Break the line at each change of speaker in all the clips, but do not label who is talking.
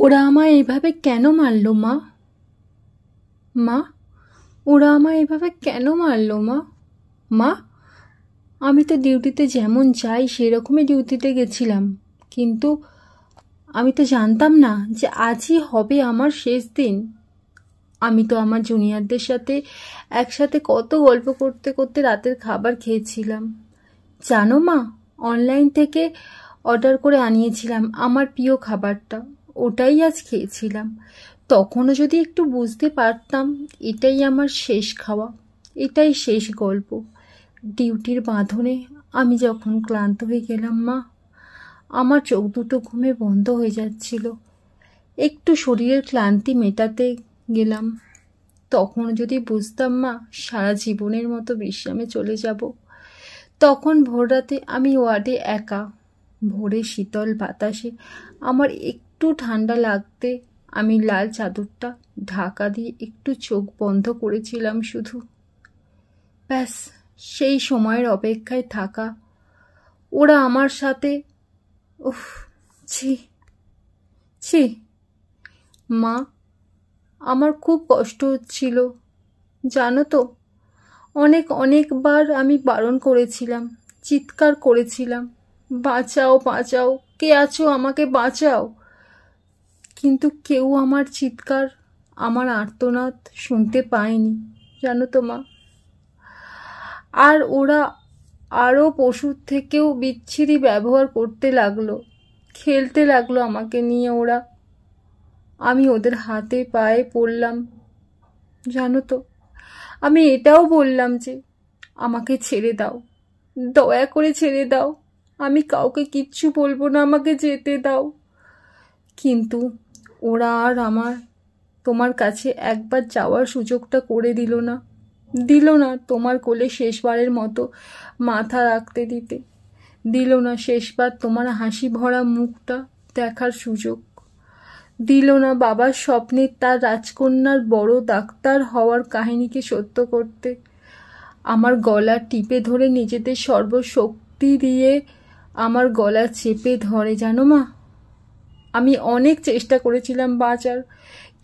ওরা আমায় এইভাবে কেন মারলো মা? মা, ওরা আমায় এভাবে কেন মারলো মা? মা, আমি তো ডিউটিতে যেমন যাই সেরকমই ডিউটিতে গেছিলাম, কিন্তু আমি তো জানতাম না যে আজই হবে আমার শেষ দিন। আমি তো আমার জুনিয়রদের সাথে একসাথে কত গল্প করতে করতে রাতের খাবার খেয়েছিলাম। জানো মা, অনলাইন থেকে অর্ডার করে আনিয়েছিলাম আমার প্রিয় খাবারটা, ওটাই আজ খেয়েছিলাম। তখনও যদি একটু বুঝতে পারতাম এটাই আমার শেষ খাওয়া, এটাই শেষ গল্প। ডিউটির বাঁধনে আমি যখন ক্লান্ত হয়ে গেলাম মা, আমার চোখ দুটো ঘুমে বন্ধ হয়ে যাচ্ছিল। একটু শরীরের ক্লান্তি মেটাতে গেলাম। তখন যদি বুঝতাম মা সারা জীবনের মতো বিশ্রামে চলে যাব। তখন ভোররাতে আমি ওয়ার্ডে একা, ভোরে শীতল বাতাসে আমার একটু ঠান্ডা লাগতে আমি লাল চাদরটা ঢাকা দিয়ে একটু চোখ বন্ধ করেছিলাম শুধু। ব্যাস, সেই সময়ের অপেক্ষায় থাকা, ওরা আমার সাথে। উফ, ছি ছি মা, আমার খুব কষ্ট হচ্ছিল জানো তো। অনেকবার আমি বারণ করেছিলাম, চিৎকার করেছিলাম, বাঁচাও বাঁচাও, কে আছো আমাকে বাঁচাও। কিন্তু কেউ আমার চিৎকার, আমার আর্তনাদ শুনতে পায়নি জানো তো মা। আর ওরা আরও পশুর থেকেও বিচ্ছিরি ব্যবহার করতে লাগলো, খেলতে লাগলো আমাকে নিয়ে ওরা। আমি ওদের হাতে পায়ে পড়লাম জানো তো। আমি এটাও বললাম যে আমাকে ছেড়ে দাও, দয়া করে ছেড়ে দাও, আমি কাউকে কিচ্ছু বলবো না, আমাকে যেতে দাও। কিন্তু ওরা আর তোমার কাছে একবার যাওয়ার সুযোগটা করে দিল না, তোমার কোলে শেষবারের মতো মাথা রাখতে দিতে, দিল না শেষবার তোমার হাসি ভরা মুখটা দেখার সুযোগ, দিল না বাবার স্বপ্নে তার রাজকন্যার বড় ডাক্তার হওয়ার কাহিনীকে সত্য করতে। আমার গলা টিপে ধরে নিজেদের সর্বশক্তি দিয়ে আমার গলা চেপে ধরে জানো মা। আমি অনেক চেষ্টা করেছিলাম বাঁচার,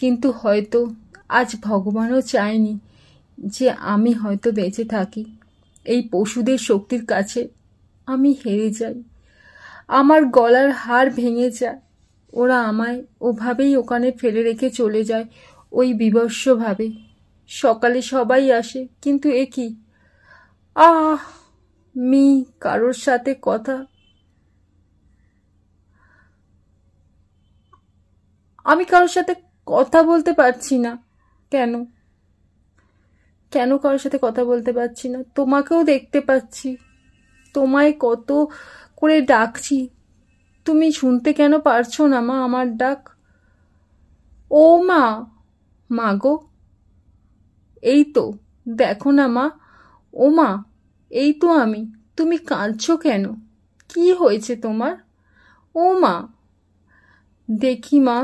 কিন্তু হয়তো আজ ভগবানও চায়নি যে আমি হয়তো বেঁচে থাকি। এই পশুদের শক্তির কাছে আমি হেরে যাই, আমার গলার হাড় ভেঙে যায়। ওরা আমায় ওভাবেই ওখানে ফেলে রেখে চলে যায়, ওই বিভৎসভাবে। সকালে সবাই আসে, কিন্তু এ কি কারোর সাথে কথা, আমি কারোর সাথে কথা বলতে পারছি না। কেন কারোর সাথে কথা বলতে পারছি না? তোমাকেও দেখতে পাচ্ছি, তোমায় কত করে ডাকছি, তুমি শুনতে কেন পারছো না মা আমার ডাক? ও মা, মা গো, এই তো দেখো না মা, ও মা, এই তো আমি, তুমি কাঁদছো কেন? কি হয়েছে তোমার? ও মা, দেখি মা,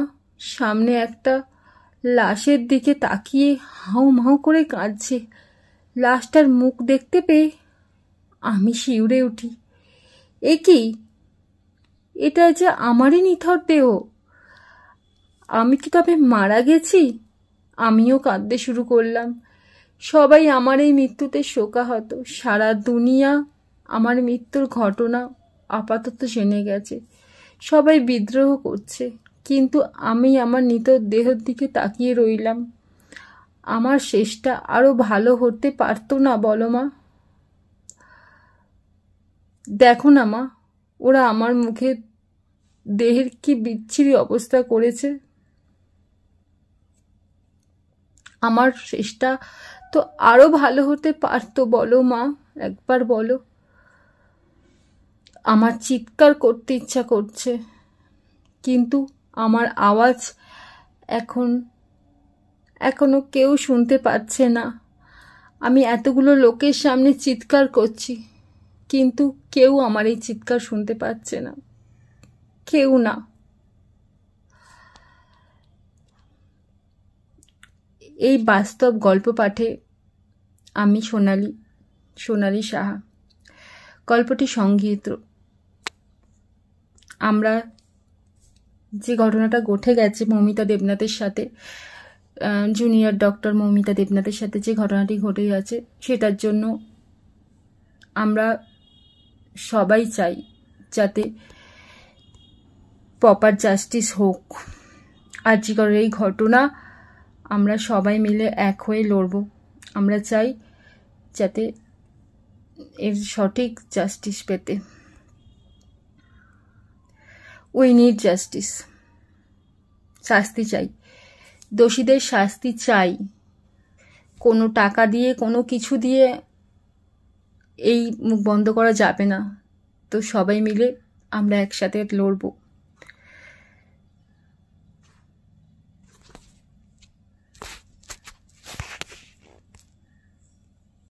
সামনে একটা লাশের দিকে তাকিয়ে হাউ মাউ করে কাঁদছে। লাশটার মুখ দেখতে পেয়ে আমি শিউরে উঠি। এ কি, এটা যে আমারই নিথর দেহ, আমি কি তবে মারা গেছি? আমিও কাঁদতে শুরু করলাম। সবাই আমার এই মৃত্যুতে শোকাহত, সারা দুনিয়া আমার মৃত্যুর ঘটনা আপাতত জেনে গেছে, সবাই বিদ্রোহ করছে, কিন্তু আমি আমার নিত দেহের দিকে তাকিয়ে রইলাম। আমার শেষটা আরো ভালো হতে পারতো না বলো মা? দেখো না মা, ওরা আমার মুখে দেহের কি বিচ্ছিরি অবস্থা করেছে। আমার শেষটা তো আরো ভালো হতে পারতো বলো মা, একবার বলো। আমার চিৎকার করতে ইচ্ছা করছে, কিন্তু আমার আওয়াজ এখনো কেউ শুনতে পাচ্ছে না। আমি এতগুলো লোকের সামনে চিৎকার করছি, কিন্তু কেউ আমার এই চিৎকার শুনতে পাচ্ছে না, কেউ না। এই বাস্তব গল্প পাঠে আমি সোনালী সাহা। গল্পটি সংগৃহীত আমরা যে ঘটনাটা ঘটে গেছে মৌমিতা দেবনাথের সাথে, জুনিয়র ডক্টর মৌমিতা দেবনাথের সাথে যে ঘটনাটি ঘটে গেছে, সেটার জন্য আমরা সবাই চাই যাতে প্রপার জাস্টিস হোক। আরজি করের এই ঘটনা আমরা সবাই মিলে এক হয়ে লড়ব। আমরা চাই যাতে এর সঠিক জাস্টিস পেতে। We need justice. শাস্তি চাই, দোষীদের শাস্তি চাই। কোনো টাকা দিয়ে, কোনো কিছু দিয়ে এই মুখ বন্ধ করা যাবে না। তো সবাই মিলে আমরা একসাথে লড়ব।